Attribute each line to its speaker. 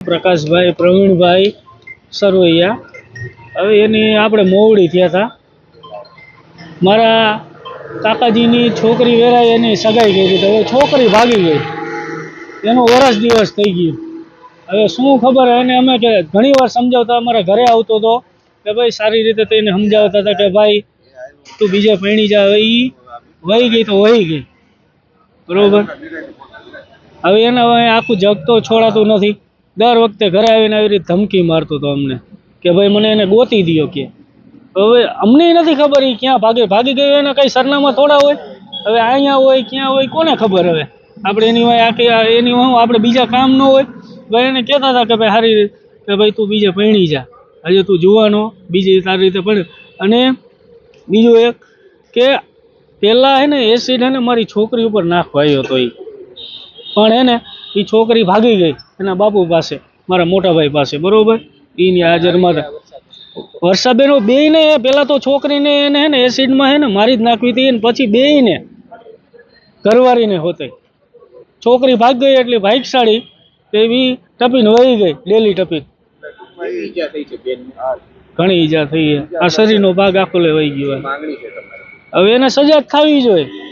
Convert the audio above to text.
Speaker 1: પ્રકાશભાઈ પ્રવીણભાઈ સરવૈયા। હવે એની આપણે મોવડી થયા હતા। મારા કાકાજીની છોકરી વેરાઈ એની સગાઈ કરી હતી। હવે છોકરી ભાગી ગઈ, એનો વરસ દિવસ થઈ ગયો। હવે શું ખબર, એને અમે કે ઘણી વાર સમજાવતા, અમારા ઘરે આવતો હતો કે ભાઈ સારી રીતે તેને સમજાવતા હતા કે ભાઈ તું બીજે પૈણી જા। હવે એ વહી ગઈ તો વહી ગઈ, બરોબર। હવે એને હવે આખું જગ તો છોડાતું નથી। દર વખતે ઘરે આવીને આવી રીતે ધમકી મારતો હતો અમને કે ભાઈ મને એને ગોતી દો કે। હવે અમને નથી ખબર એ ક્યાં ભાગી ગઈ હોય ને કઈ સરનામા થોડા હોય। હવે અહીંયા હોય ક્યાં હોય કોને ખબર। હવે આપણે એની હોય આખી એની આપણે બીજા કામ ન હોય। ભાઈ એને કહેતા હતા કે ભાઈ સારી રીતે કે ભાઈ તું બીજે પૈણી જા, હજે તું જુવાનો બીજી સારી રીતે પણ। અને બીજું એક કે પહેલાં હે ને એસિડ હે ને મારી છોકરી ઉપર નાખવા આવ્યો હતો એ, પણ હે ને એ છોકરી ભાગી ગઈ એના બાપુ પાસે, મારા મોટા ભાઈ પાસે, બરોબર। એની હાજરમાં વર્ષાબેનો બેયને પહેલાં તો છોકરીને એને હે ને એસિડમાં હે ને મારી જ નાખવી હતી, ને પછી બેયને ઘરવાળીને હોતે છોકરી ભાગ ગઈ એટલે ભાગશાળી એવી ટપીને વહી ગઈ, ડેલી ટપીને। ઘણી ઈજા થઈ છે, આ શરીરનો ભાગ આખો લે વહી ગયો। હવે એને સજા થવી જોઈએ।